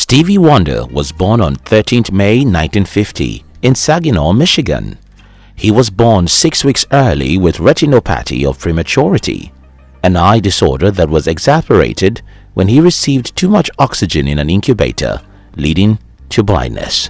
Stevie Wonder was born on 13th May 1950 in Saginaw, Michigan. He was born 6 weeks early with retinopathy of prematurity, an eye disorder that was exacerbated when he received too much oxygen in an incubator, leading to blindness.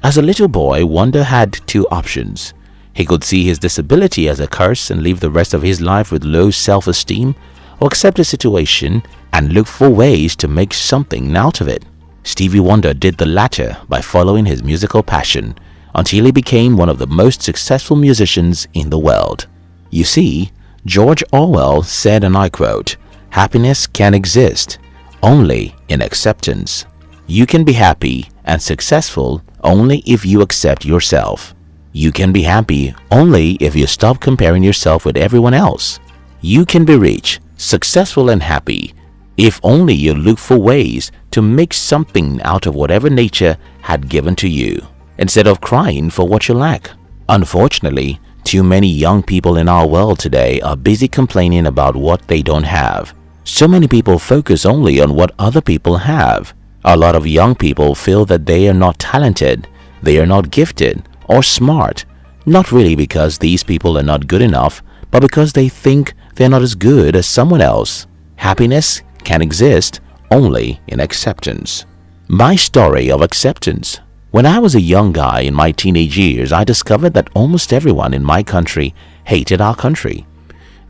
As a little boy, Wonder had two options. He could see his disability as a curse and live the rest of his life with low self-esteem, or accept the situation and look for ways to make something out of it. Stevie Wonder did the latter by following his musical passion until he became one of the most successful musicians in the world. You see, George Orwell said, and I quote, "Happiness can exist only in acceptance." You can be happy and successful only if you accept yourself. You can be happy only if you stop comparing yourself with everyone else. You can be rich, successful and happy if only you look for ways to make something out of whatever nature had given to you, instead of crying for what you lack. Unfortunately, too many young people in our world today are busy complaining about what they don't have. So many people focus only on what other people have. A lot of young people feel that they are not talented, they are not gifted or smart, not really because these people are not good enough, but because they think they're not as good as someone else. Happiness can exist only in acceptance. My story of acceptance. When I was a young guy in my teenage years, I discovered that almost everyone in my country hated our country.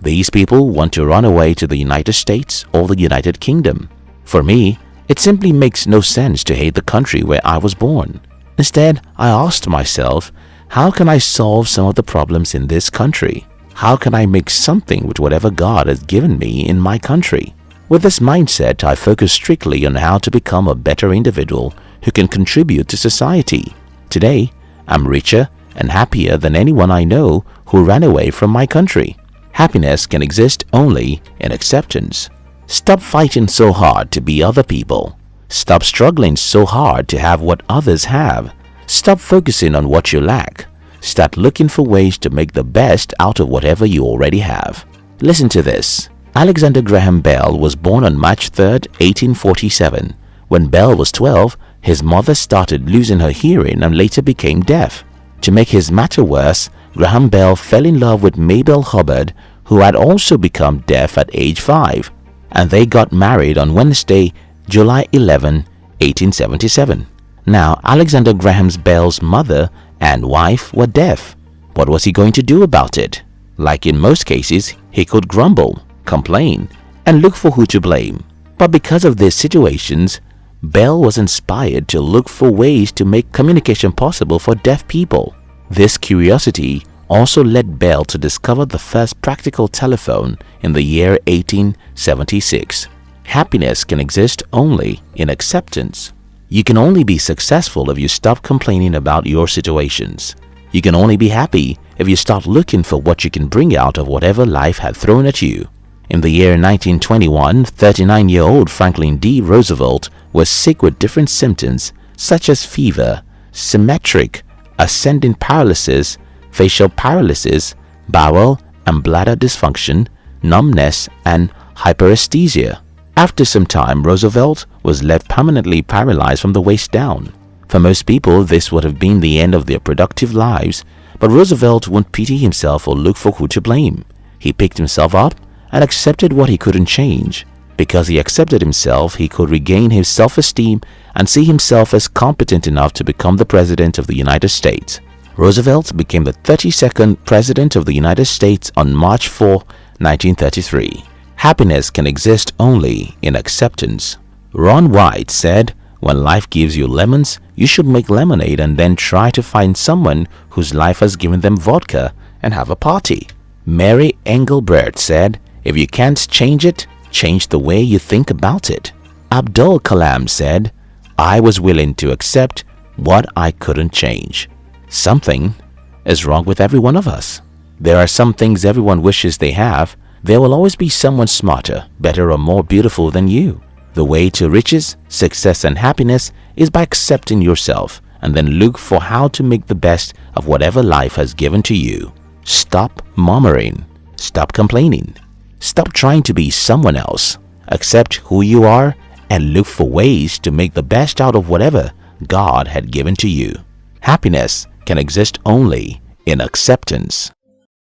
These people want to run away to the United States or the United Kingdom. For me, it simply makes no sense to hate the country where I was born. Instead, I asked myself, how can I solve some of the problems in this country? How can I make something with whatever God has given me in my country? With this mindset, I focused strictly on how to become a better individual who can contribute to society. Today, I'm richer and happier than anyone I know who ran away from my country. Happiness can exist only in acceptance. Stop fighting so hard to be other people. Stop struggling so hard to have what others have. Stop focusing on what you lack. Start looking for ways to make the best out of whatever you already have. Listen to this. Alexander Graham Bell was born on March 3, 1847. When Bell was 12, his mother started losing her hearing and later became deaf. To make his matter worse, Graham Bell fell in love with Mabel Hubbard, who had also become deaf at age 5, and they got married on Wednesday, July 11, 1877. Now, Alexander Graham Bell's mother and wife were deaf. What was he going to do about it? Like in most cases, he could grumble, complain, and look for who to blame. But because of these situations, Bell was inspired to look for ways to make communication possible for deaf people. This curiosity also led Bell to discover the first practical telephone in the year 1876. Happiness can exist only in acceptance. You can only be successful if you stop complaining about your situations. You can only be happy if you start looking for what you can bring out of whatever life had thrown at you. In the year 1921, 39-year-old Franklin D. Roosevelt was sick with different symptoms such as fever, symmetric, ascending paralysis, facial paralysis, bowel and bladder dysfunction, numbness, and hyperesthesia. After some time, Roosevelt was left permanently paralyzed from the waist down. For most people, this would have been the end of their productive lives, but Roosevelt wouldn't pity himself or look for who to blame. He picked himself up and accepted what he couldn't change. Because he accepted himself, he could regain his self-esteem and see himself as competent enough to become the President of the United States. Roosevelt became the 32nd President of the United States on March 4, 1933. Happiness can exist only in acceptance. Ron White said, "When life gives you lemons, you should make lemonade and then try to find someone whose life has given them vodka and have a party." Mary Engelbert said, "If you can't change it, change the way you think about it." Abdul Kalam said, "I was willing to accept what I couldn't change." Something is wrong with every one of us. There are some things everyone wishes they have. There will always be someone smarter, better, or more beautiful than you. The way to riches, success, and happiness is by accepting yourself and then look for how to make the best of whatever life has given to you. Stop murmuring. Stop complaining. Stop trying to be someone else. Accept who you are and look for ways to make the best out of whatever God had given to you. Happiness can exist only in acceptance.